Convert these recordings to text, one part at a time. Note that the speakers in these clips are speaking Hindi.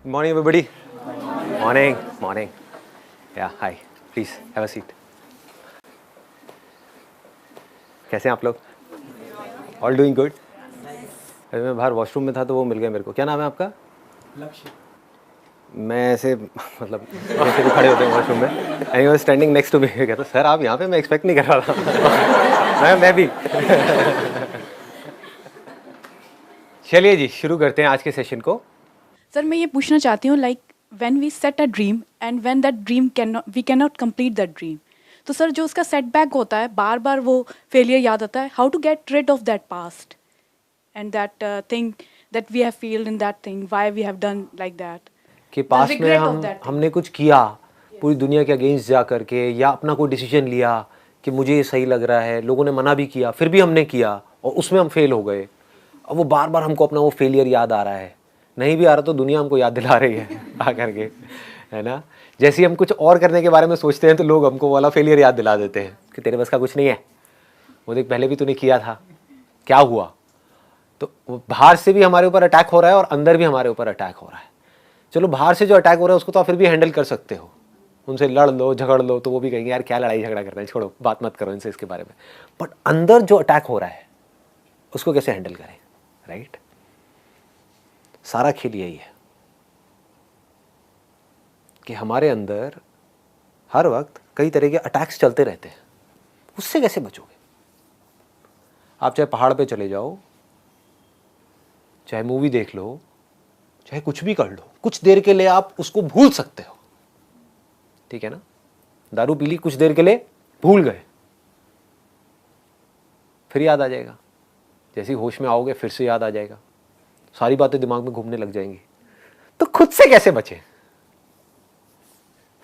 Morning, everybody. Morning, morning. Yeah, hi. Please have a seat. कैसे हैं आप लोग? All doing good? अभी मैं बाहर वॉशरूम में था तो वो मिल गया मेरे को. क्या नाम है आपका? लक्ष्य. मैं ऐसे मतलब ऐसे भी खड़े होते हैं वॉशरूम में. And he was standing next to me. कहता सर आप यहाँ पे, मैं एक्सपेक्ट नहीं कर रहा था. मैं भी. चलिए जी शुरू करते हैं आज के सेशन को. सर मैं ये पूछना चाहती हूँ like when we set a dream and when that dream we can not complete that dream, तो सर जो उसका सेटबैक होता है, बार बार वो फेलियर याद आता है, how to get rid of that past and that thing that we have failed in that thing, why we have done like that. कि पास्ट में हमने कुछ किया पूरी दुनिया के अगेंस्ट जा करके, या अपना कोई डिसीजन लिया कि मुझे ये सही लग रहा है, लोगों ने मना भी किया फिर भी हमने किया और उसमें हम फेल हो गए. अब वो बार बार हमको अपना वो फेलियर याद आ रहा है. नहीं भी आ रहा तो दुनिया हमको याद दिला रही है आ करके, है ना. जैसे ही हम कुछ और करने के बारे में सोचते हैं तो लोग हमको वाला फेलियर याद दिला देते हैं कि तेरे बस का कुछ नहीं है, वो देख पहले भी तूने किया था, क्या हुआ. तो बाहर से भी हमारे ऊपर अटैक हो रहा है और अंदर भी हमारे ऊपर अटैक हो रहा है. चलो बाहर से जो अटैक हो रहा है उसको तो आप फिर भी हैंडल कर सकते हो, उनसे लड़ लो झगड़ लो तो वो भी कहेंगे यार क्या लड़ाई झगड़ा करना है, छोड़ो बात मत करो इनसे इसके बारे में. बट अंदर जो अटैक हो रहा है उसको कैसे हैंडल करें, राइट. सारा खेल यही है कि हमारे अंदर हर वक्त कई तरह के अटैक्स चलते रहते हैं. उससे कैसे बचोगे. आप चाहे पहाड़ पे चले जाओ, चाहे मूवी देख लो, चाहे कुछ भी कर लो, कुछ देर के लिए आप उसको भूल सकते हो, ठीक है ना. दारू पी ली, कुछ देर के लिए भूल गए, फिर याद आ जाएगा. जैसे ही होश में आओगे फिर से याद आ जाएगा, सारी बातें दिमाग में घूमने लग जाएंगी. तो खुद से कैसे बचे,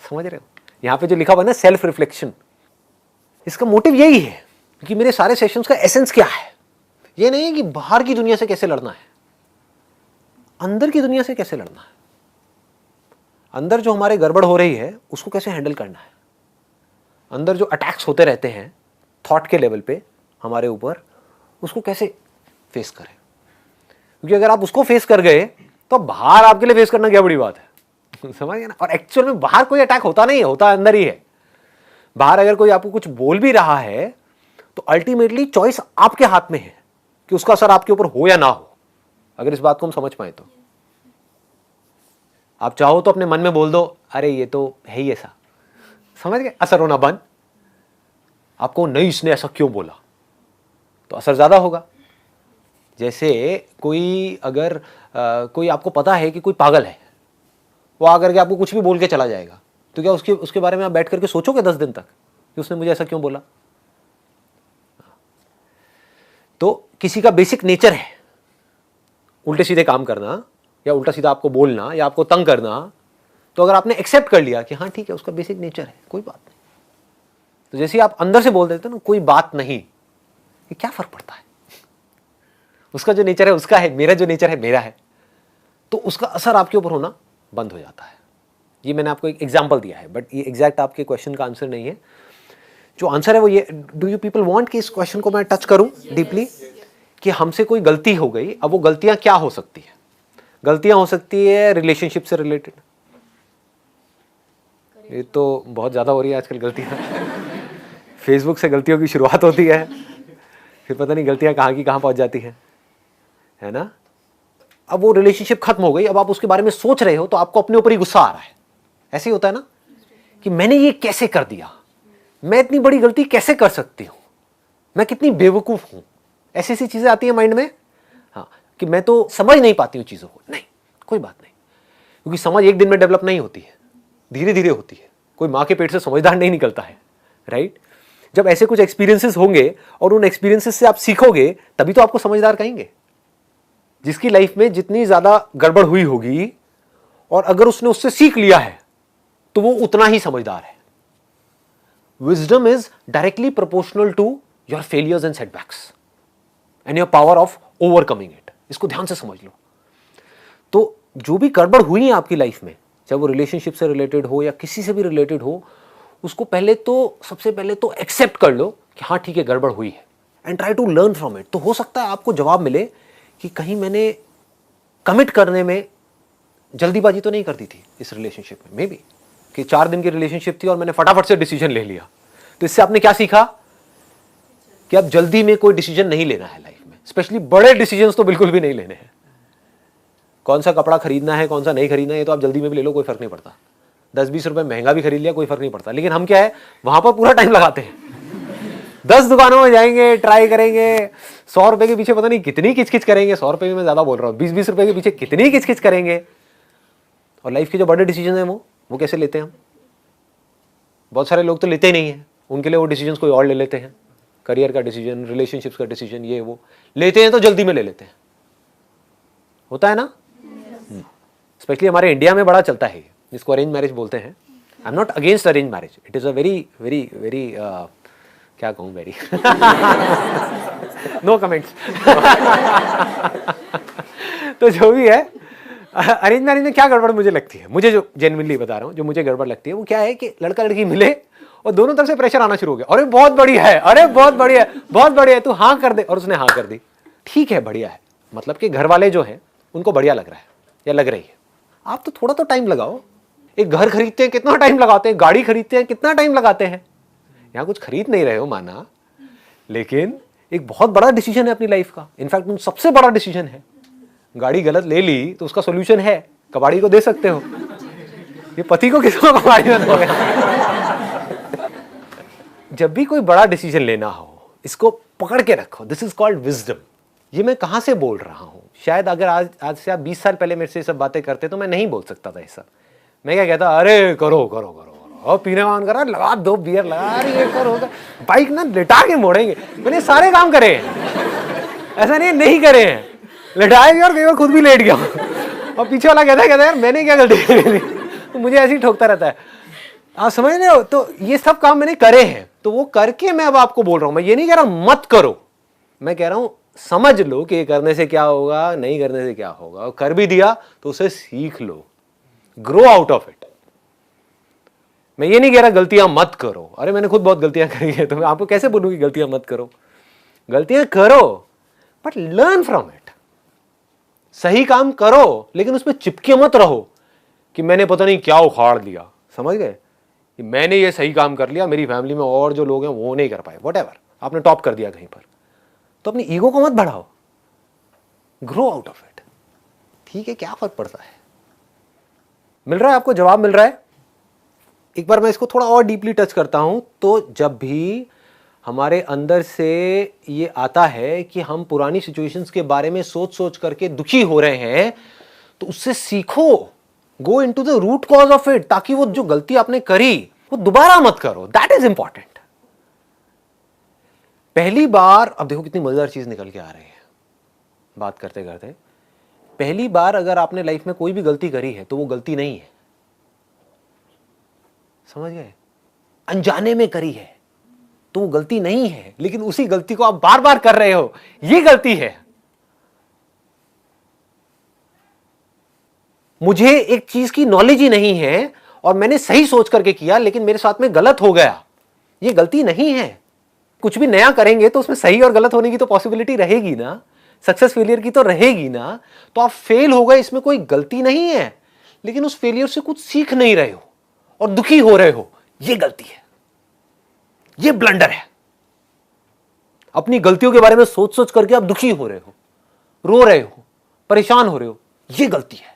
समझ रहे हो. यहां पे जो लिखा हुआ है ना सेल्फ रिफ्लेक्शन, इसका मोटिव यही है कि मेरे सारे सेशंस का एसेंस क्या है. ये नहीं है कि बाहर की दुनिया से कैसे लड़ना है, अंदर की दुनिया से कैसे लड़ना है. अंदर जो हमारे गड़बड़ हो रही है उसको कैसे हैंडल करना है. अंदर जो अटैक्स होते रहते हैं थॉट के लेवल पे हमारे ऊपर, उसको कैसे फेस करें. क्योंकि अगर आप उसको फेस कर गए तो बाहर आपके लिए फेस करना क्या बड़ी बात है समझ गए ना. और एक्चुअल में बाहर कोई अटैक होता नहीं है, होता अंदर ही है. बाहर अगर कोई आपको कुछ बोल भी रहा है तो अल्टीमेटली चॉइस आपके हाथ में है कि उसका असर आपके ऊपर हो या ना हो. अगर इस बात को हम समझ पाए तो आप चाहो तो अपने मन में बोल दो अरे ये तो है ही ऐसा, समझ गए, असर होना बंद. आपको नहीं इसने ऐसा क्यों बोला, तो असर ज्यादा होगा. जैसे कोई अगर कोई आपको पता है कि कोई पागल है, वो आकर के आपको कुछ भी बोल के चला जाएगा, तो क्या उसके बारे में आप बैठ करके सोचोगे 10 दिन तक कि उसने मुझे ऐसा क्यों बोला. तो किसी का बेसिक नेचर है उल्टे सीधे काम करना, या उल्टा सीधा आपको बोलना, या आपको तंग करना. तो अगर आपने एक्सेप्ट कर लिया कि हाँ ठीक है उसका बेसिक नेचर है, कोई बात नहीं, तो जैसे ही आप अंदर से बोल देते हो ना कोई बात नहीं, ये क्या फर्क पड़ता है. उसका जो नेचर है उसका है, मेरा जो नेचर है मेरा है, तो उसका असर आपके ऊपर होना बंद हो जाता है. ये मैंने आपको एक एग्जांपल दिया है, बट ये एग्जैक्ट आपके क्वेश्चन का आंसर नहीं है. जो आंसर है वो ये, डू यू पीपल वांट कि इस क्वेश्चन को मैं टच करूं डीपली, कि हमसे कोई गलती हो गई. अब वो गलतियां क्या हो सकती है. गलतियां हो सकती है रिलेशनशिप से रिलेटेड. ये तो बहुत ज्यादा हो रही है आजकल गलतियां. फेसबुक से गलतियों की शुरुआत होती है, फिर पता नहीं गलतियां कहाँ की कहाँ पहुंच जाती हैं, है ना. अब वो रिलेशनशिप खत्म हो गई, अब आप उसके बारे में सोच रहे हो तो आपको अपने ऊपर ही गुस्सा आ रहा है. ऐसे ही होता है ना कि मैंने ये कैसे कर दिया, मैं इतनी बड़ी गलती कैसे कर सकती हूं, मैं कितनी बेवकूफ हूं. ऐसी ऐसी चीजें आती है माइंड में. हाँ, कि मैं तो समझ नहीं पाती हूँ चीजों को. नहीं, कोई बात नहीं, क्योंकि समझ एक दिन में डेवलप नहीं होती है, धीरे धीरे होती है. कोई माँ के पेट से समझदार नहीं निकलता है, राइट. जब ऐसे कुछ एक्सपीरियंसेस होंगे और उन एक्सपीरियंसेस से आप सीखोगे तभी तो आपको समझदार कहेंगे. जिसकी लाइफ में जितनी ज्यादा गड़बड़ हुई होगी और अगर उसने उससे सीख लिया है तो वो उतना ही समझदार है. Wisdom is directly proportional to your failures and setbacks and your power of overcoming it. इसको ध्यान से समझ लो. तो जो भी गड़बड़ हुई है आपकी लाइफ में, चाहे वो रिलेशनशिप से रिलेटेड हो या किसी से भी रिलेटेड हो, उसको सबसे पहले तो एक्सेप्ट कर लो कि हाँ ठीक है गड़बड़ हुई है, and try to learn from it. तो हो सकता है आपको जवाब मिले कि कहीं मैंने कमिट करने में जल्दीबाजी तो नहीं करती थी इस रिलेशनशिप में, मे बी कि 4 दिन की रिलेशनशिप थी और मैंने फटाफट से डिसीजन ले लिया। तो इससे आपने क्या सीखा कि अब जल्दी में कोई डिसीजन नहीं लेना है लाइफ में, स्पेशली बड़े डिसीजंस तो बिल्कुल भी नहीं लेने हैं। कौन सा कपड़ा खरीदना है, कौन सा नहीं खरीदना है, ये तो आप जल्दी में भी ले लो, कोई फर्क नहीं पड़ता। 10-20 रुपए महंगा भी खरीद लिया, कोई फर्क नहीं पड़ता। लेकिन हम क्या है, वहां पर पूरा टाइम लगाते हैं। 10 दुकानों में जाएंगे, ट्राई करेंगे, 100 रुपए के पीछे पता नहीं कितनी किचकिच करेंगे। 100 रुपए में मैं ज्यादा बोल रहा हूँ, 20-20 रुपए के पीछे कितनी किचकिच करेंगे। और लाइफ के जो बड़े डिसीजन है वो कैसे लेते हैं हम? बहुत सारे लोग तो लेते ही नहीं है, उनके लिए वो डिसीजन कोई और ले लेते हैं। करियर का डिसीजन, रिलेशनशिप्स का डिसीजन, ये वो लेते हैं तो जल्दी में ले लेते हैं। होता है ना? स्पेशली हमारे इंडिया में बड़ा चलता है, जिसको अरेंज मैरिज बोलते हैं। I am not against arrange marriage, it is a very very very क्या कहूँ, वेरी नो कमेंट्स। तो जो भी है, अरेंज मैरिज में क्या गड़बड़ मुझे लगती है, मुझे जो जेन्युइनली बता रहा हूँ, जो मुझे गड़बड़ लगती है वो क्या है कि लड़का लड़की मिले और दोनों तरफ से प्रेशर आना शुरू हो गया। अरे बहुत बढ़िया है, अरे बहुत बढ़िया है, बहुत बढ़िया है, तू हाँ कर दे। और उसने हाँ कर दी, ठीक है, बढ़िया है। मतलब कि घर वाले जो हैं उनको बढ़िया लग रहा है या लग रही है। आप तो थोड़ा तो टाइम लगाओ। एक घर खरीदते हैं कितना टाइम लगाते हैं, गाड़ी खरीदते हैं कितना टाइम लगाते हैं। यहाँ कुछ खरीद नहीं रहे हो माना, लेकिन एक बहुत बड़ा डिसीजन है अपनी लाइफ का। इनफैक्ट सबसे बड़ा डिसीजन है। गाड़ी गलत ले ली तो उसका सोल्यूशन है, कबाड़ी को दे सकते हो। ये पति को किसको कबाड़ी में दोगे? जब भी कोई बड़ा डिसीजन लेना हो, इसको पकड़ के रखो। This is called wisdom. ये मैं कहां से बोल रहा हूं? शायद अगर आज से आप 20 साल पहले मेरे से सब बातें करते तो मैं नहीं बोल सकता था ये सब। मैं क्या कहता, अरे करो करो करो और पीने मान करा, लगा 2 बियर लगा, अरे ये करो, बाइक ना लिटा के मोड़ेंगे। मैंने सारे काम करे हैं, ऐसा नहीं करे हैं, लिटाएंगे और कई बार खुद भी लेट गया। और पीछे वाला कहता है यार मैंने क्या गलती करी, तो मुझे ऐसे ही ठोकता रहता है। आप समझ रहे हो? तो ये सब काम मैंने करे हैं, तो वो करके मैं अब आपको बोल रहा हूं। मैं ये नहीं कह रहा मत करो, मैं कह रहा हूं समझ लो कि ये करने से क्या होगा, नहीं करने से क्या होगा। और कर भी दिया तो उसे सीख लो, ग्रो आउट ऑफ इट। मैं ये नहीं कह रहा गलतियां मत करो। अरे मैंने खुद बहुत गलतियां करी है, तो मैं आपको कैसे बोलूं कि गलतियां मत करो? गलतियां करो बट लर्न फ्रॉम इट। सही काम करो लेकिन उसमें चिपके मत रहो कि मैंने पता नहीं क्या उखाड़ लिया। समझ गए? कि मैंने ये सही काम कर लिया, मेरी फैमिली में और जो लोग हैं वो नहीं कर पाए, व्हाटएवर, आपने टॉप कर दिया कहीं पर। तो अपनी ईगो को मत बढ़ाओ, ग्रो आउट ऑफ इट। ठीक है, क्या फर्क पड़ता है? मिल रहा है आपको जवाब? मिल रहा है? एक बार मैं इसको थोड़ा और डीपली टच करता हूं। तो जब भी हमारे अंदर से ये आता है कि हम पुरानी सिचुएशंस के बारे में सोच सोच करके दुखी हो रहे हैं, तो उससे सीखो, go into the root cause of it, ताकि वो जो गलती आपने करी वो दोबारा मत करो। That is important. पहली बार, अब देखो कितनी मजेदार चीज निकल के आ रही है बात करते करते। पहली बार अगर आपने लाइफ में कोई भी गलती करी है तो वो गलती नहीं है। समझ गए? अनजाने में करी है तो वो गलती नहीं है, लेकिन उसी गलती को आप बार बार कर रहे हो, ये गलती है। मुझे एक चीज की नॉलेज ही नहीं है और मैंने सही सोच करके किया लेकिन मेरे साथ में गलत हो गया, ये गलती नहीं है। कुछ भी नया करेंगे तो उसमें सही और गलत होने की तो पॉसिबिलिटी रहेगी ना, सक्सेस फेलियर की तो रहेगी ना। तो आप फेल हो गए, इसमें कोई गलती नहीं है, लेकिन उस फेलियर से कुछ सीख नहीं रहे हो और दुखी हो रहे हो, ये गलती है, ये ब्लंडर है। अपनी गलतियों के बारे में सोच सोच करके आप दुखी हो रहे हो, रो रहे हो, परेशान हो रहे हो, ये गलती है।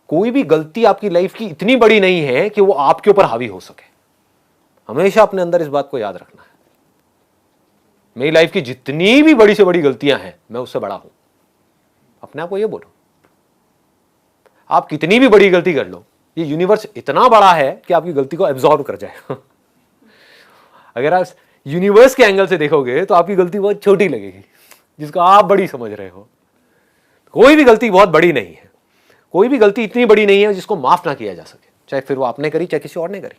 कोई भी गलती आपकी लाइफ की इतनी बड़ी नहीं है कि वो आपके ऊपर हावी हो सके। हमेशा अपने अंदर इस बात को याद रखना है। मेरी लाइफ की जितनी भी बड़ी से बड़ी गलतियां हैं, मैं उससे बड़ा हूं। अपने आप को ये बोलो, आप कितनी भी बड़ी गलती कर लो, ये यूनिवर्स इतना बड़ा है कि आपकी गलती को एब्जॉर्ब कर जाए। अगर आप यूनिवर्स के एंगल से देखोगे तो आपकी गलती बहुत छोटी लगेगी, जिसको आप बड़ी समझ रहे हो। कोई भी गलती बहुत बड़ी नहीं है, कोई भी गलती इतनी बड़ी नहीं है जिसको माफ ना किया जा सके, चाहे फिर वो आपने करी चाहे किसी और ने करी।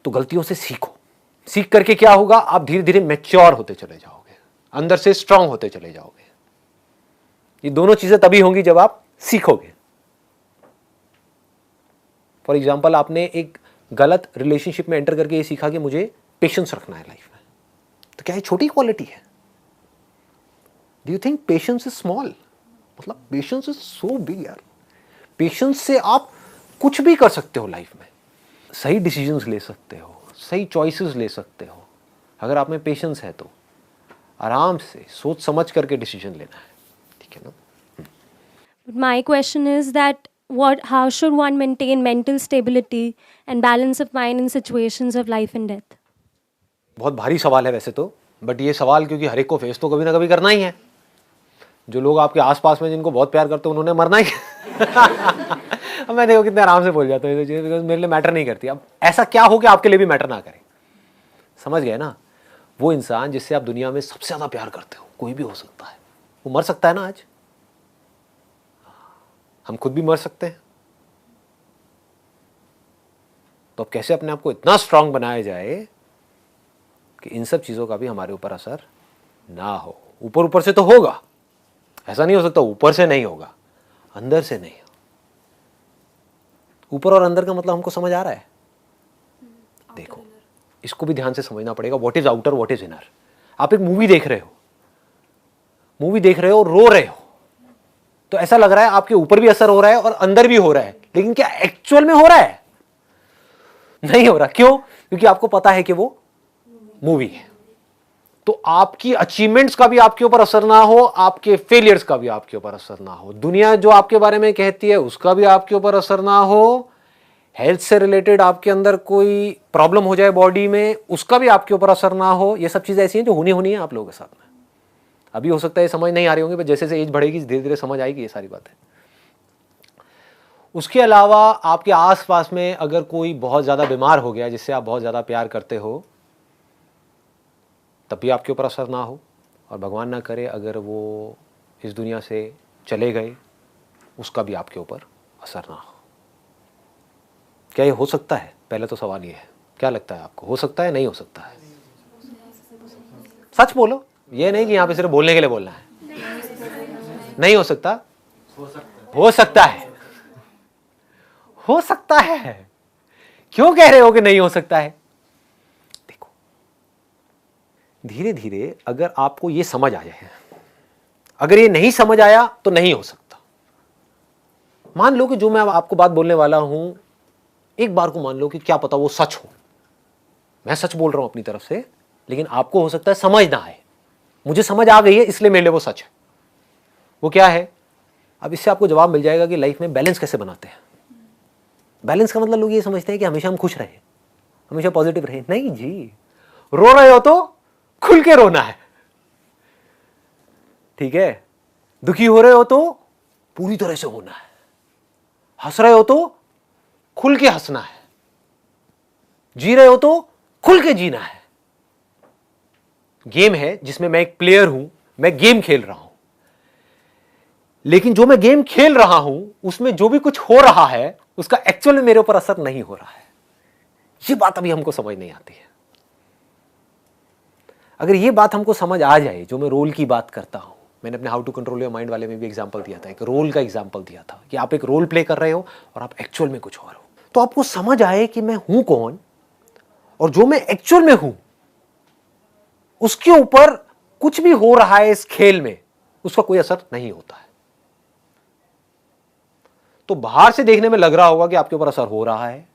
तो गलतियों से सीखो। सीख करके क्या होगा? आप धीरे धीरे मैच्योर होते चले जाओगे, अंदर से स्ट्रांग होते चले जाओगे। ये दोनों चीजें तभी होंगी जब आप सीखोगे। फॉर एग्जाम्पल, आपने एक गलत रिलेशनशिप में एंटर करके ये सीखा कि मुझे पेशेंस रखना है लाइफ में, तो क्या ये छोटी क्वालिटी है? Do you think patience is small? मतलब पेशेंस इज सो बिग यार। पेशेंस से आप कुछ भी कर सकते हो लाइफ में, सही डिसीजंस ले सकते हो, सही चॉइसेस ले सकते हो। अगर आप में पेशेंस है तो आराम से सोच समझ करके डिसीजन लेना है, ठीक है ना। My question is that how should one maintain mental stability and balance of mind in situations of life and death? बहुत भारी सवाल है वैसे तो, बट ये सवाल क्योंकि हर एक को फेस तो कभी ना कभी करना ही है। जो लोग आपके आसपास में जिनको बहुत प्यार करते हैं उन्होंने मरना ही है। अब मैं देखो कितने आराम से बोल जाता हूँ, बिकॉज मेरे लिए मैटर नहीं करती। अब ऐसा क्या हो कि आपके लिए भी मैटर ना करे, समझ गए ना। वो इंसान जिससे आप दुनिया में सबसे ज्यादा प्यार करते हो, कोई भी हो सकता है, वो मर सकता है ना। आज हम खुद भी मर सकते हैं, तो अब कैसे अपने आप को इतना स्ट्रांग बनाया जाए कि इन सब चीजों का भी हमारे ऊपर असर ना हो। ऊपर ऊपर से तो होगा, ऐसा नहीं हो सकता ऊपर से नहीं होगा, अंदर से नहीं। ऊपर और अंदर का मतलब हमको समझ आ रहा है। देखो इसको भी ध्यान से समझना पड़ेगा, what is outer what is inner. आप एक मूवी देख रहे हो, रो रहे हो, तो ऐसा लग रहा है आपके ऊपर भी असर हो रहा है और अंदर भी हो रहा है, लेकिन क्या एक्चुअल में हो रहा है? नहीं हो रहा। क्यों? क्योंकि आपको पता है कि वो मूवी है। तो आपकी अचीवमेंट्स का भी आपके ऊपर असर ना हो, आपके फेलियर्स का भी आपके ऊपर असर ना हो, दुनिया जो आपके बारे में कहती है उसका भी आपके ऊपर असर ना हो, हेल्थ से रिलेटेड आपके अंदर कोई प्रॉब्लम हो जाए बॉडी में, उसका भी आपके ऊपर असर ना हो। ये सब चीजें ऐसी हैं जो होनी है आप लोगों के साथ में। अभी हो सकता है ये समझ नहीं आ रही होंगी, पर जैसे जैसे एज बढ़ेगी धीरे धीरे समझ आएगी ये सारी बातें। उसके अलावा आपके आसपास में अगर कोई बहुत ज्यादा बीमार हो गया जिससे आप बहुत ज्यादा प्यार करते हो, तब भी आपके ऊपर असर ना हो। और भगवान ना करे अगर वो इस दुनिया से चले गए, उसका भी आपके ऊपर असर ना हो। क्या ये हो सकता है? पहले तो सवाल ये है, क्या लगता है आपको, हो सकता है नहीं हो सकता है? सच बोलो, ये नहीं कि यहां पे सिर्फ बोलने के लिए बोलना है। नहीं हो सकता? हो सकता है। हो सकता है। क्यों कह रहे हो कि नहीं हो सकता है? देखो धीरे धीरे अगर आपको ये समझ आ जाए, अगर ये नहीं समझ आया तो नहीं हो सकता। मान लो कि जो मैं आपको बात बोलने वाला हूं, एक बार को मान लो कि क्या पता वो सच हो, मैं सच बोल रहा हूं अपनी तरफ से, लेकिन आपको हो सकता है समझ ना आए। मुझे समझ आ गई है इसलिए मेरे लिए वो सच है। वो क्या है? अब इससे आपको जवाब मिल जाएगा कि लाइफ में बैलेंस कैसे बनाते हैं। बैलेंस का मतलब लोग ये समझते हैं कि हमेशा हम खुश रहें, हमेशा पॉजिटिव रहें। नहीं जी, रो रहे हो तो खुल के रोना है, ठीक है। दुखी हो रहे हो तो पूरी तरह से होना है, हंस रहे हो तो खुल के हंसना है, जी रहे हो तो खुल के जीना है। गेम है जिसमें मैं एक प्लेयर हूं, मैं गेम खेल रहा हूं, लेकिन जो मैं गेम खेल रहा हूं उसमें जो भी कुछ हो रहा है उसका एक्चुअल में मेरे ऊपर असर नहीं हो रहा है। ये बात अभी हमको समझ नहीं आती है। अगर ये बात हमको समझ आ जाए, जो मैं रोल की बात करता हूं, मैंने अपने how to control your mind वाले में भी एग्जांपल दिया था, एक रोल का एग्जांपल दिया था कि आप एक रोल प्ले कर रहे हो और आप एक्चुअल में कुछ और हो। तो आपको समझ आए कि मैं हूं कौन और जो मैं एक्चुअल में हूं उसके ऊपर कुछ भी हो रहा है इस खेल में, उसका कोई असर नहीं होता है। तो बाहर से देखने में लग रहा होगा कि आपके ऊपर असर हो रहा है,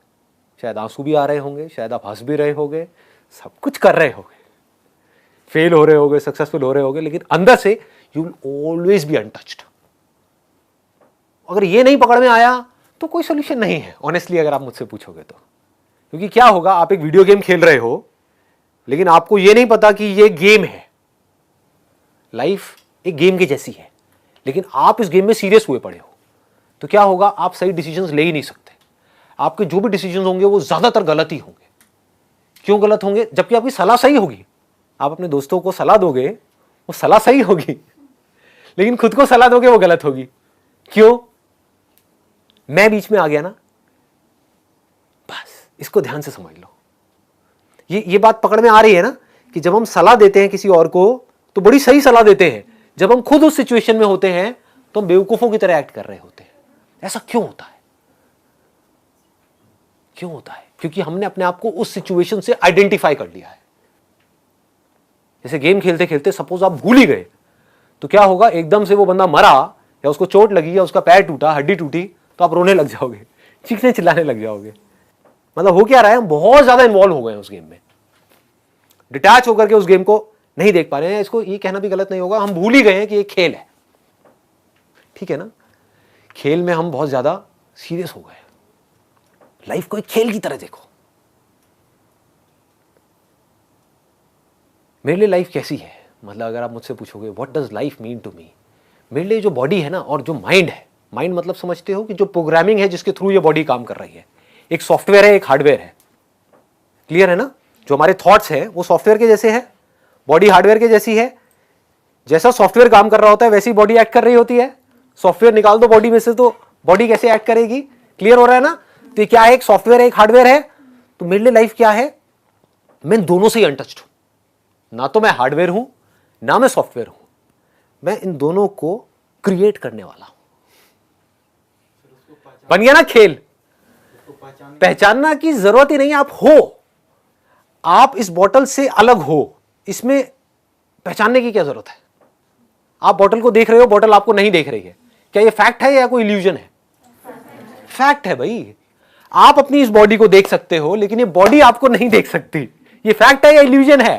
शायद आंसू भी आ रहे होंगे, शायद आप हंस भी रहे होंगे, सब कुछ कर रहे होंगे, फेल हो रहे होंगे, सक्सेसफुल हो रहे होंगे, लेकिन अंदर से you will always be untouched. अगर ये नहीं पकड़ में आया तो कोई सोल्यूशन नहीं है, ऑनेस्टली अगर आप मुझसे पूछोगे तो। क्योंकि क्या होगा, आप एक वीडियो गेम खेल रहे हो लेकिन आपको यह नहीं पता कि यह गेम है। लाइफ एक गेम की जैसी है, लेकिन आप इस गेम में सीरियस हुए पड़े हो, तो क्या होगा, आप सही डिसीजंस ले ही नहीं सकते। आपके जो भी डिसीजंस होंगे वो ज्यादातर गलत ही होंगे। क्यों गलत होंगे? जबकि आपकी सलाह सही होगी। आप अपने दोस्तों को सलाह दोगे, वो सलाह सही होगी, लेकिन खुद को सलाह दोगे वो गलत होगी। क्यों? मैं बीच में आ गया ना। बस इसको ध्यान से समझ लो। ये बात पकड़ में आ रही है ना कि जब हम सलाह देते हैं किसी और को तो बड़ी सही सलाह देते हैं, जब हम खुद उस सिचुएशन में होते हैं तो हम बेवकूफों की तरह एक्ट कर रहे होते हैं। ऐसा क्यों होता है? क्यों होता है? क्योंकि हमने अपने आप को उस सिचुएशन से आइडेंटिफाई कर लिया है। जैसे गेम खेलते खेलते सपोज आप भूल ही गए, तो क्या होगा, एकदम से वो बंदा मरा, या उसको चोट लगी या उसका पैर टूटा, हड्डी टूटी, तो आप रोने लग जाओगे, चीखने चिल्लाने लग जाओगे। मतलब हो क्या रहा है, हम बहुत ज्यादा इन्वॉल्व हो गए हैं उस गेम में, डिटैच होकर के उस गेम को नहीं देख पा रहे हैं। इसको ये कहना भी गलत नहीं होगा, हम भूल ही गए हैं कि ये खेल है, ठीक है ना। खेल में हम बहुत ज्यादा सीरियस हो गए। लाइफ को एक खेल की तरह देखो। मेरे लिए लाइफ कैसी है, मतलब अगर आप मुझसे पूछोगे what does life mean to me, मेरे लिए जो बॉडी है ना और जो माइंड है, माइंड मतलब समझते हो कि जो प्रोग्रामिंग है जिसके थ्रू ये बॉडी काम कर रही है, एक सॉफ्टवेयर है, एक हार्डवेयर है, क्लियर है ना। जो हमारे थॉट्स है वो सॉफ्टवेयर के जैसे है, बॉडी हार्डवेयर के जैसी है। जैसा सॉफ्टवेयर काम कर रहा होता है वैसी बॉडी एक्ट कर रही होती है। सॉफ्टवेयर निकाल दो बॉडी में से तो बॉडी कैसे एक्ट करेगी, क्लियर हो रहा है ना। तो क्या है, एक सॉफ्टवेयर है, एक हार्डवेयर है। तो मेरे लिए लाइफ क्या है, मैं दोनों से ही अनटच्ड हूं, ना तो मैं हार्डवेयर हूं ना मैं सॉफ्टवेयर हूं, मैं इन दोनों को क्रिएट करने वाला हूं। बन गया ना खेल। पहचानना की जरूरत ही नहीं, आप हो, आप इस बोतल से अलग हो, इसमें पहचानने की क्या जरूरत है। आप बोतल को देख रहे हो, बोतल आपको नहीं देख रही है, क्या ये फैक्ट है या कोई इल्यूजन है? फैक्ट है भाई। आप अपनी इस बॉडी को देख सकते हो लेकिन ये बॉडी आपको नहीं देख सकती। ये फैक्ट है या इल्यूजन है?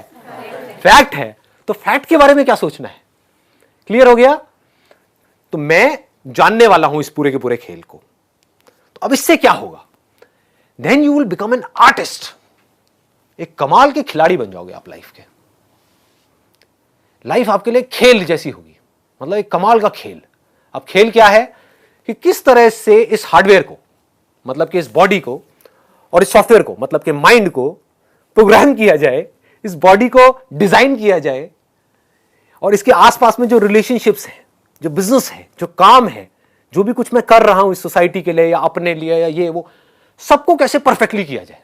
फैक्ट है। तो फैक्ट के बारे में क्या सोचना है, क्लियर हो गया। तो मैं जानने वाला हूं इस पूरे के पूरे खेल को। तो अब इससे क्या होगा, then you will become an artist. एक कमाल के खिलाड़ी बन जाओगे आप लाइफ के। लाइफ आपके लिए खेल जैसी होगी, मतलब एक कमाल का खेल। अब खेल क्या है कि किस तरह से इस हार्डवेयर को, मतलब कि इस बॉडी को, और इस सॉफ्टवेयर को, मतलब कि माइंड को प्रोग्राम किया जाए, इस बॉडी को डिजाइन किया जाए, और इसके आसपास में जो रिलेशनशिप्स हैं, जो बिजनेस है, जो काम है, जो भी कुछ मैं कर रहा हूं इस सोसाइटी के लिए या अपने लिए या ये वो, सबको कैसे परफेक्टली किया जाए।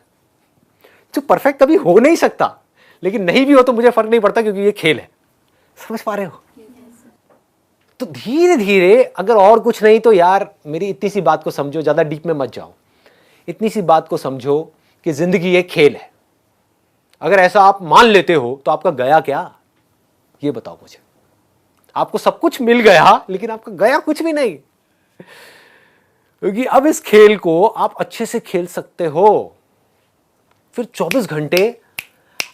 जो परफेक्ट कभी हो नहीं सकता, लेकिन नहीं भी हो तो मुझे फर्क नहीं पड़ता क्योंकि ये खेल है। समझ पा रहे हो? तो धीरे धीरे, अगर और कुछ नहीं तो यार मेरी इतनी सी बात को समझो, ज्यादा डीप में मत जाओ, इतनी सी बात को समझो कि जिंदगी एक खेल है। अगर ऐसा आप मान लेते हो तो आपका गया क्या, ये बताओ मुझे। आपको सब कुछ मिल गया लेकिन आपका गया कुछ भी नहीं, क्योंकि अब इस खेल को आप अच्छे से खेल सकते हो। फिर 24 घंटे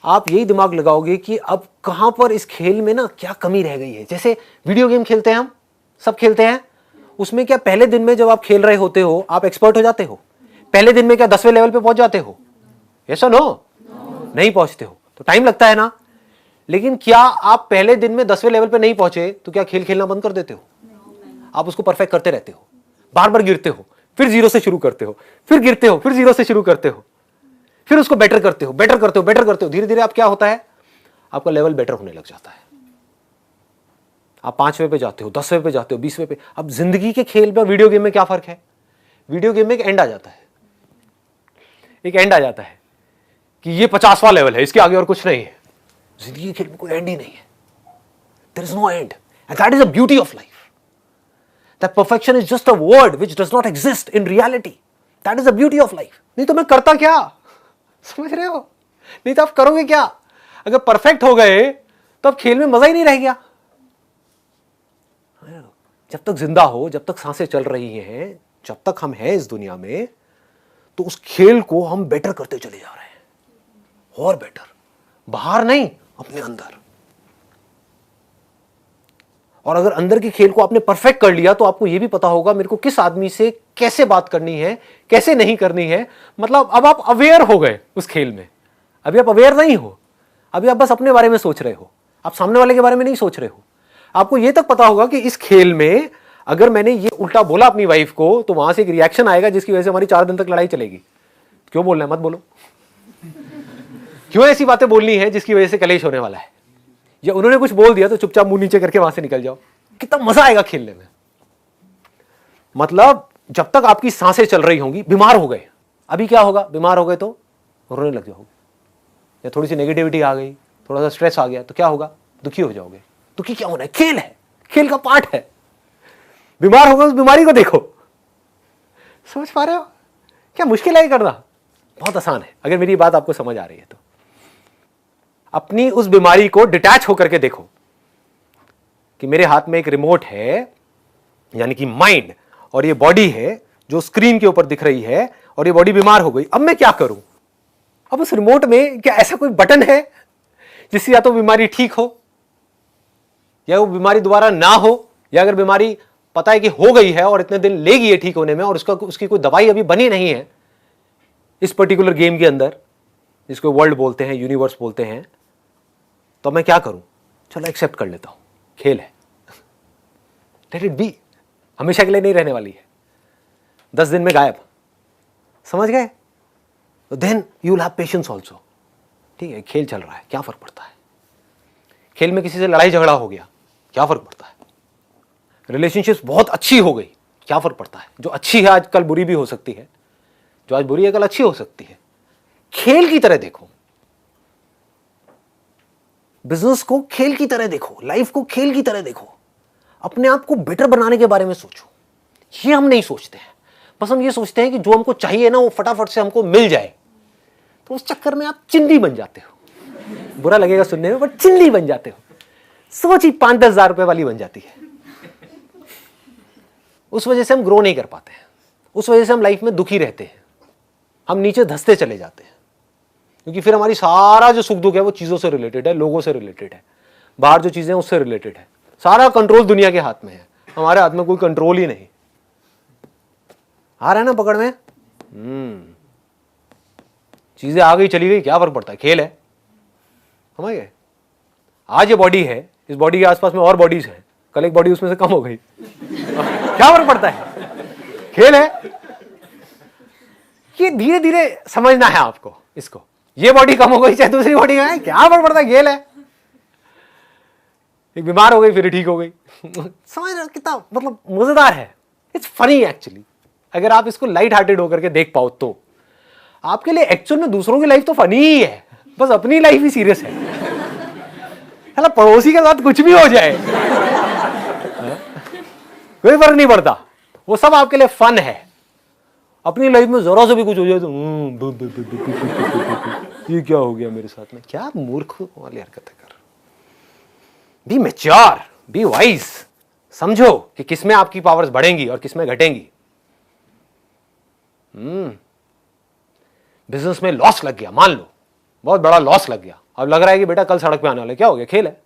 आप यही दिमाग लगाओगे कि अब कहां पर इस खेल में ना क्या कमी रह गई है। जैसे वीडियो गेम खेलते हैं, हम सब खेलते हैं, उसमें क्या पहले दिन में जब आप खेल रहे होते हो आप एक्सपर्ट हो जाते हो? पहले दिन में क्या 10वें लेवल पे पहुंच जाते हो? ऐसा नो नहीं पहुंचते हो, तो टाइम लगता है ना। लेकिन क्या आप पहले दिन में 10वें लेवल पे नहीं पहुंचे तो क्या खेल खेलना बंद कर देते हो? आप उसको परफेक्ट करते रहते हो, बार बार गिरते हो, फिर जीरो से शुरू करते हो, फिर गिरते हो, फिर जीरो से शुरू करते हो, फिर उसको बेटर करते हो, बेटर करते हो, बेटर करते हो। धीरे धीरे आप क्या होता है, आपका लेवल बेटर होने लग जाता है। आप 5वें पे जाते हो, 10वें पे जाते हो, 20वें पे। अब जिंदगी के खेल में वीडियो गेम में क्या फर्क है? वीडियो गेम में एक एंड आ जाता है, एक एंड आ जाता है कि ये 50वां लेवल है, इसके आगे और कुछ नहीं है। जिंदगी के खेल में कोई एंड ही नहीं है, there is no end, and that is the beauty of life. That perfection is just a word which does not exist in reality. That is the beauty of life. नहीं तो मैं करता क्या, समझ रहे हो? नहीं तो आप करोगे क्या? अगर परफेक्ट हो गए तो अब खेल में मजा ही नहीं रह गया। जब तक जिंदा हो, जब तक सांसें चल रही हैं, जब तक हम हैं इस दुनिया में, तो उस खेल को हम बेटर करते चले जा रहे हैं, और बेटर, बाहर नहीं, अपने अंदर। और अगर अंदर के खेल को आपने परफेक्ट कर लिया तो आपको यह भी पता होगा मेरे को किस आदमी से कैसे बात करनी है, कैसे नहीं करनी है। मतलब अब आप अवेयर हो गए उस खेल में। अभी आप अवेयर नहीं हो, अभी आप बस अपने बारे में सोच रहे हो, आप सामने वाले के बारे में नहीं सोच रहे हो। आपको यह तक पता होगा कि इस खेल में अगर मैंने ये उल्टा बोला अपनी वाइफ को तो वहां से एक रिएक्शन आएगा जिसकी वजह से हमारी 4 दिन तक लड़ाई चलेगी। क्यों बोलना है, मत बोलो। क्यों ऐसी बातें बोलनी है जिसकी वजह से कलेश होने वाला है, या उन्होंने कुछ बोल दिया तो चुपचाप मुंह नीचे करके वहां से निकल जाओ। कितना मजा आएगा खेलने में। मतलब जब तक आपकी सांसें चल रही होंगी, बीमार हो गए, अभी क्या होगा, बीमार हो गए तो रोने लग जाओगे, या थोड़ी सी नेगेटिविटी आ गई, थोड़ा सा स्ट्रेस आ गया तो क्या होगा, दुखी हो जाओगे। दुखी क्या होना है, खेल है, खेल का पार्ट है। बीमार हो गए, उस बीमारी को देखो। समझ पा रहे हो? क्या मुश्किल है ये करना, बहुत आसान है अगर मेरी बात आपको समझ आ रही है तो। अपनी उस बीमारी को डिटैच होकर के देखो कि मेरे हाथ में एक रिमोट है, यानी कि माइंड, और ये बॉडी है जो स्क्रीन के ऊपर दिख रही है, और ये बॉडी बीमार हो गई। अब मैं क्या करूं? अब उस रिमोट में क्या ऐसा कोई बटन है जिससे या तो बीमारी ठीक हो या वो बीमारी दोबारा ना हो, या अगर बीमारी पता है कि हो गई है और इतने दिन लेगी है ठीक होने में और उसकी कोई दवाई अभी बनी नहीं है इस पर्टिकुलर गेम के अंदर, जिसको वर्ल्ड बोलते हैं, यूनिवर्स बोलते हैं, तो मैं क्या करूं? चलो एक्सेप्ट कर लेता हूं, खेल है, लेट इट बी, हमेशा के लिए नहीं रहने वाली है, 10 दिन में गायब, समझ गए? तो then you will have patience also. ठीक है, खेल चल रहा है, क्या फर्क पड़ता है? खेल में किसी से लड़ाई झगड़ा हो गया, क्या फर्क पड़ता है? रिलेशनशिप्स बहुत अच्छी हो गई, क्या फर्क पड़ता है? जो अच्छी है आज कल बुरी भी हो सकती है, जो आज बुरी है कल अच्छी हो सकती है। खेल की तरह देखो, बिजनेस को खेल की तरह देखो, लाइफ को खेल की तरह देखो, अपने आप को बेटर बनाने के बारे में सोचो। ये हम नहीं सोचते हैं, बस हम ये सोचते हैं कि जो हमको चाहिए ना वो फटाफट से हमको मिल जाए, तो उस चक्कर में आप चिंदी बन जाते हो। बुरा लगेगा सुनने में, बट चिंदी बन जाते हो। सोच ही 5-10 हजार रुपए वाली बन जाती है। उस वजह से हम ग्रो नहीं कर पाते हैं, उस वजह से हम लाइफ में दुखी रहते हैं, हम नीचे धंसते चले जाते हैं, क्योंकि फिर हमारी सारा जो सुख दुख है वो चीज़ों से रिलेटेड है, लोगों से रिलेटेड है, बाहर जो चीज़ें हैं उससे रिलेटेड है। सारा कंट्रोल दुनिया के हाथ में है, हमारे हाथ में कोई कंट्रोल ही नहीं। आ रहा है ना पकड़ में? चीज़ें आ गई चली गई, क्या फर्क पड़ता है? खेल है, समझ गए? आज ये बॉडी है, इस बॉडी के आसपास में और बॉडीज हैं, कल एक बॉडी उसमें से कम हो गई, क्या फर्क पड़ता है? खेल है। ये धीरे धीरे समझना है आपको इसको। ये बॉडी कम हो गई चाहे दूसरी बॉडी है, क्या फर्क पड़ता है? खेल है। एक बीमार हो गई फिर ठीक हो गई। समझ रहे हो कितना मतलब मजेदार है? It's funny actually. अगर आप इसको लाइट हार्टेड होकर के देख पाओ तो आपके लिए एक्चुअल में दूसरों की लाइफ तो फनी ही है, बस अपनी लाइफ ही सीरियस है। है पड़ोसी के साथ कुछ भी हो जाए कोई फर्क नहीं पड़ता, वो सब आपके लिए फन है। अपनी लाइफ में जरा से भी कुछ हो जाए तो ये क्या हो गया मेरे साथ में? क्या मूर्ख वाली हरकतें कर। बी मैच्योर, बी वाइज, समझो कि किसमें आपकी पावर्स बढ़ेंगी और किसमें घटेंगी। बिजनेस में लॉस लग गया, मान लो बहुत बड़ा लॉस लग गया, अब लग रहा है कि बेटा कल सड़क पे आने वाले, क्या हो गया? खेल है।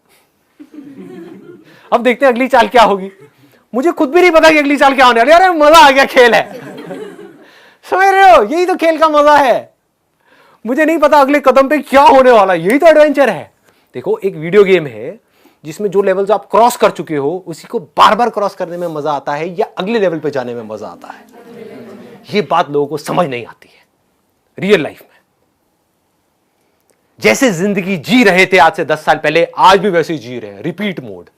अब देखते हैं अगली चाल क्या होगी। मुझे खुद भी नहीं पता कि अगली चाल क्या होने वाली है। अरे मजा आ गया, खेल है। समझ रहे हो? यही तो खेल का मजा है। मुझे नहीं पता अगले कदम पे क्या होने वाला, यही तो एडवेंचर है। देखो, एक वीडियो गेम है जिसमें जो लेवल्स आप क्रॉस कर चुके हो उसी को बार बार क्रॉस करने में मजा आता है या अगले लेवल पे जाने में मजा आता है। ये बात लोगों को समझ नहीं आती है रियल लाइफ में। जैसे जिंदगी जी रहे थे आज से 10 साल पहले, आज भी वैसे ही जी रहे हैं, repeat mode,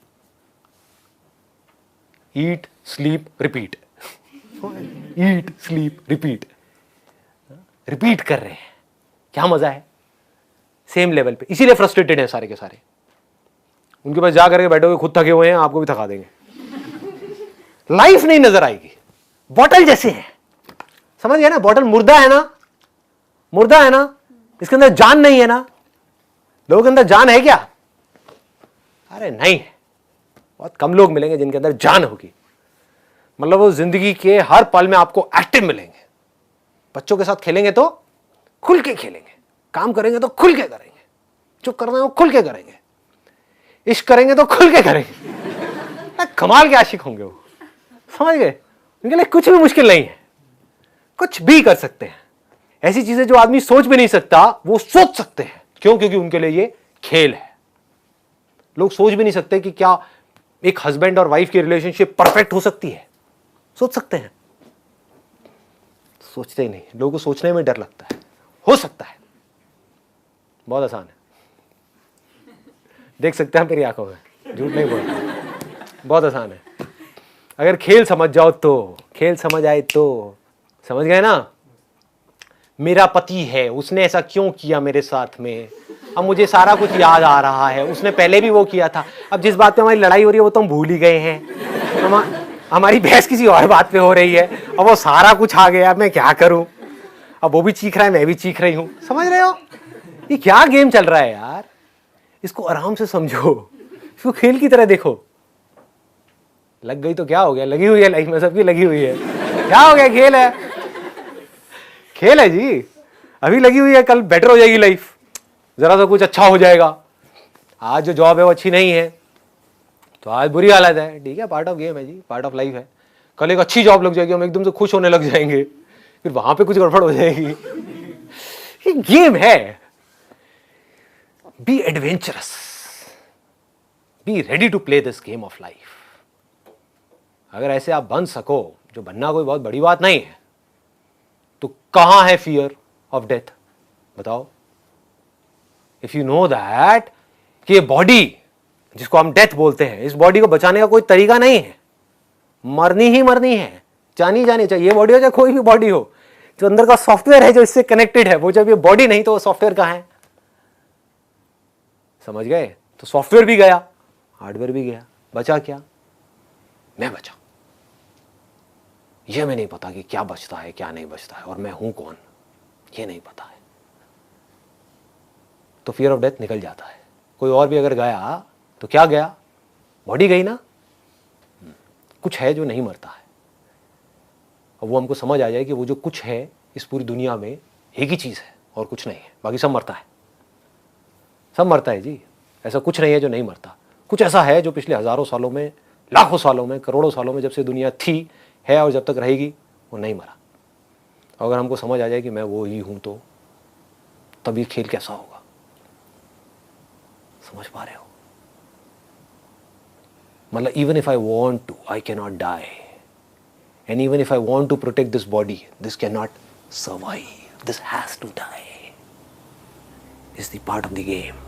eat sleep repeat, eat sleep repeat, repeat कर रहे हैं। क्या मजा है? सेम लेवल पे, इसीलिए फ्रस्ट्रेटेड है सारे के सारे। उनके पास जा करके बैठोगे, खुद थके हुए हैं, आपको भी थका देंगे। लाइफ नहीं नजर आएगी, बॉटल जैसे है, समझ गए ना? बॉटल मुर्दा है ना, मुर्दा है ना, इसके अंदर जान नहीं है ना। लोगों के अंदर जान है क्या? अरे नहीं है। बहुत कम लोग मिलेंगे जिनके अंदर जान होगी, मतलब वो जिंदगी के हर पल में आपको एक्टिव मिलेंगे। बच्चों के साथ खेलेंगे तो खुल के खेलेंगे, काम करेंगे तो खुल के करेंगे, जो करना है वो खुल के करेंगे, इश्क करेंगे तो खुल के करेंगे। कमाल के आशिक होंगे वो, समझ गए? उनके लिए कुछ भी मुश्किल नहीं है, कुछ भी कर सकते हैं। ऐसी चीजें जो आदमी सोच भी नहीं सकता वो सोच सकते हैं। क्यों? क्योंकि उनके लिए ये खेल है। लोग सोच भी नहीं सकते कि क्या एक हस्बैंड और वाइफ की रिलेशनशिप परफेक्ट हो सकती है। सोच सकते हैं? सोचते ही नहीं। लोगों को सोचने में डर लगता है। हो सकता है, बहुत आसान है, देख सकते हैं मेरी आंखों में, झूठ नहीं बोलता, बहुत आसान है। अगर खेल समझ जाओ तो, खेल समझ आए तो, समझ गए ना? मेरा पति है, उसने ऐसा क्यों किया मेरे साथ में, अब मुझे सारा कुछ याद आ रहा है, उसने पहले भी वो किया था। अब जिस बात पे हमारी लड़ाई हो रही है वो तो हम भूल ही गए हैं। हमारी बहस किसी और बात पे हो रही है, अब वो सारा कुछ आ गया, अब मैं क्या करूं? अब वो भी चीख रहा है, मैं भी चीख रही हूं। समझ रहे हो? ये क्या गेम चल रहा है यार? इसको आराम से समझो, इसको खेल की तरह देखो। लग गई तो क्या हो गया, लगी हुई है लाइफ में, सबकी लगी हुई है, क्या हो गया, खेल है, खेल है जी। अभी लगी हुई है, कल बेटर हो जाएगी लाइफ, जरा सा कुछ अच्छा हो जाएगा। आज जो जॉब है वो अच्छी नहीं है तो आज बुरी हालत है, ठीक है, पार्ट ऑफ गेम है जी, पार्ट ऑफ लाइफ है। कल एक अच्छी जॉब लग जाएगी, हम एकदम से खुश होने लग जाएंगे, फिर वहां पे कुछ गड़बड़ हो जाएगी। ये गेम है। Be adventurous, be ready to play this game of life. अगर ऐसे आप बन सको, जो बनना कोई बहुत बड़ी बात नहीं है, तो कहां है फियर ऑफ डेथ, बताओ। इफ यू नो दैट कि ये बॉडी जिसको हम डेथ बोलते हैं, इस बॉडी को बचाने का कोई तरीका नहीं है, मरनी ही मरनी है, जानी जानी चाहिए, ये बॉडी हो चाहे कोई भी बॉडी हो, जो अंदर का सॉफ्टवेयर है जो इससे कनेक्टेड है, वो जब ये बॉडी नहीं तो वो सॉफ्टवेयर कहां है, समझ गए। तो सॉफ्टवेयर भी गया, हार्डवेयर भी गया, बचा क्या, मैं बचा। ये मैं नहीं पता कि क्या बचता है क्या नहीं बचता है, और मैं हूं कौन, ये नहीं पता है। तो फियर ऑफ डेथ निकल जाता है। कोई और भी अगर गया तो क्या गया, बॉडी गई ना, कुछ है जो नहीं मरता है। और वो हमको समझ आ जाए कि वो जो कुछ है इस पूरी दुनिया में एक ही चीज है और कुछ नहीं है, बाकी सब मरता है, सब मरता है जी। ऐसा कुछ नहीं है जो नहीं मरता, कुछ ऐसा है जो पिछले हजारों सालों में, लाखों सालों में, करोड़ों सालों में, जब से दुनिया थी, है और जब तक रहेगी, वो नहीं मरा। अगर हमको समझ आ जाए कि मैं वो ही हूं, तो तब ये खेल कैसा होगा, समझ पा रहे हो। मतलब even if I want to, I cannot die, and even if I want to protect this body, this cannot survive, this has to die. It's the part of the game.